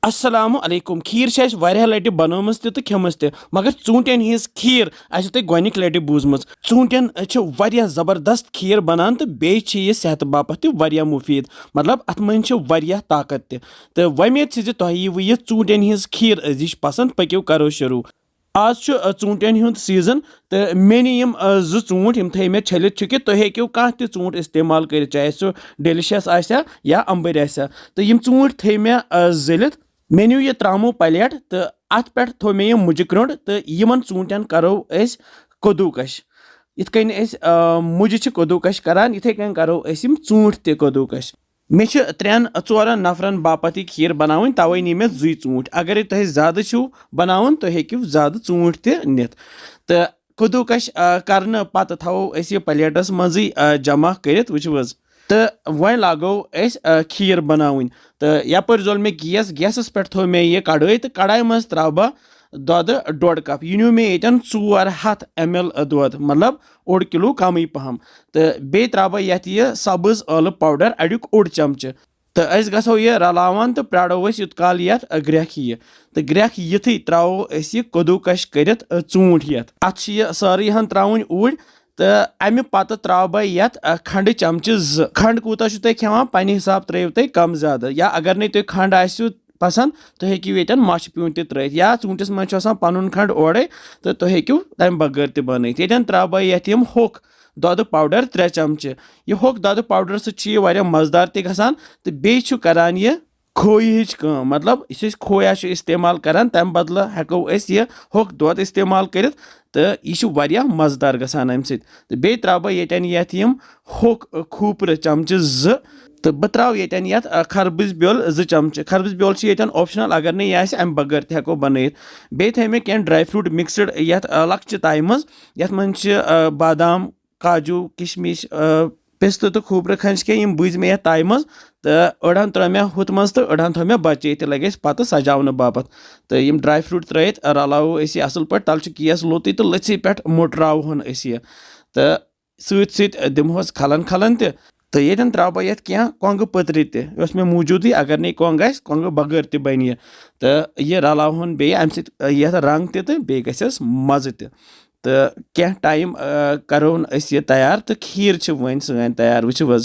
अस्सलामु अलैकुम खीर छे अस वारिया लटि बनोमस ते खेमस ते मगर चूंटियन हिज खीर आसो तोय गोनिक लटि बूजमस चूंटियन छ वारिया जबरदस्त खीर बनान ते बे छ ये सेहत बापत ते वारिया मुफीद मतलब अत मन छ वारिया ताकत ते वमेद छ तोह ये चूंटियन हिज खीर अजिश पसंद पक्यो करो शुरू। आज चूंटियन हुंद सीजन तो मे यम जो चूंट यम थे मे छलित कि तुम हेक्यो कह ते चूंट इस्तेमाल कर चाहे सो डिलिशियस आसा या अंबर आसा तो यम चूंट थे मे जलित मे न्यू ये त्रामो पलेट तो अत पे थो मे यम मुज क्रोंड तो यमन चूंटन करो अस कदूकश इत कन मुज कदूकश करान इथे कन करो अस यम चूंट ते कदूकश। मे 3-4 नफरन बापत खीर बनावन तवे नी मे 2 चूंट अगर तुम ज्यादा छो बनावन तो हेक्यू ज्यादा चूंट ते नित तो कदूकश करने पत थो अस ये प्लेटस मजी जमा करित वुच तो वह लागो अस खीर बनावन तो यपर जोल मे गैसस पे थो मे ये कड़ाई तो कड़ाई मज त्रा बह दोद 1.5 कप यह न्यू मे ये 400 ml दोद मतलब 1 किलो कम पहम तो बे त्रा बह ये सब्ज ٲلہٕ पाउडर अड़ुक 1 चमच तो अस गो ये रलावान तो प्राड़ो यूत काल ये ग्रेख ये तो ग्रेख युथी त्रो अस यह कदूकश करित चूंट ये अत सारी हन त्रावन ऊर तो अमे पत त्रा बह ये खंड चमच 2 खंड कूता तुम खेवान पन्ने हिसाब त्रो तुम कम ज्यादा या अगर नहीं तुम खंड आसो पसंद तो हेक्यू ये मश प्यून त्रित या चूंटिस मज पनुन खंड ओरे तो तुम हेक्यू तम बगैर त बनत ये त्रा बह ये होक दोद पाउडर 3 चमच यह होक दोद पाउडर सह मजेदार तगान तो बे करान ये खोई कम मतलब इस खोया इस्तेमाल करान तम बदल हेको अस ये होक दोद इस्तेमाल कर तो यह मजेदार गसान अम सत बे त्रा बह ये होक खूपर चमच 2 तो बह त्रा ये खरबूज ब्योल 2 चमच खरबूज ब्योल ये ऑप्शनल अगर नहीं यह अम बगैर तको बनत बे थे मे क्या ड्राई फ्रूट मिक्सड ये लक्च ताई मज ये मन बादाम काजू किशमिश पिस्त तो खूबर खंच के बुझ मे ताई मज तो अड़ान त्रो मे हुत मज तो अड़ान थो मे बचे तो लगे पत सजावन बापत तो यम ड्राई फ्रूट त्रित रलावो असल पे तल केस लोत तो लथि पे मोटरावन ये तो सत दिमोस खलन खलन तो ये त्रा बह ये क्या कोंग पत्र तस मे मौजूद अगर नहीं कोंग बगैर त बन तो यह रलावन बे अम सत रंग तो बे गस मज़ तो क्या टाइम करोन अस ये तैयार तो खीर वन सन तैयार वो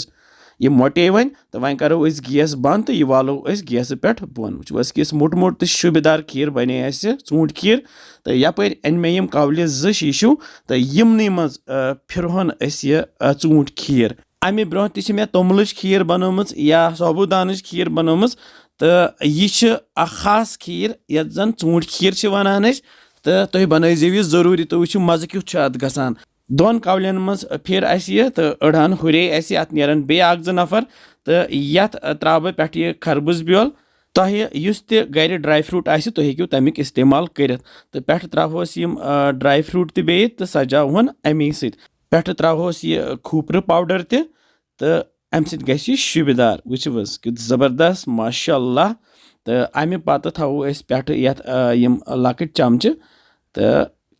यह मोटे वन तो वन करो गैस बंद तो यह वालो गैस पे बोन वो किस मोट मोट तो शुबदार खीर बने चूंट खीर तो यपर अन मे यम कवल 2 शीशु तो यमन मज फिरहन अस ये चूंट खीर अमे ब्रोह ते मे तोमलच खीर बनोम या साबुदानच खीर बनोम तो यह खास खीर ये जन चूंट खीर वनान तो तुम बनजो जरूरी तो वो मज़ क्युत अत गसान 2 कवलन मज फिर यह तो अड़ान हुरे अत नेरन बे 2 नफर तो ये त्रा बह पे खरबूज ब्योल तुह गर ड्राई फ्रूट तुम हेक्यू तमिक इस्तेमाल कर तो पे त्रोस ड्राई फ्रूट ते तो सजावन अमे पे त्रोस यह खूपर पाउडर तो अम सत शुबदार वो जबरदस्त माशाअल्लाह तो अमे पत थो पे यम लकट चमच तो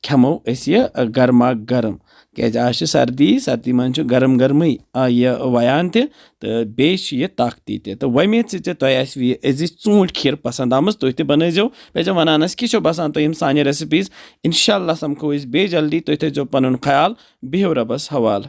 खेमो यह गर्मा गर्म क्या आज सर्दी मन गर्म गर्म यह वयान तो बे ताकती तो वमेद सह चूंट खीर पसंद आम तुम बनजो पे वनान कि बसान तुम सान रेसिपीज इंशाल्लाह समखो बे जल्दी तुम थो पुन ख्याल बिहो रबस हवाल।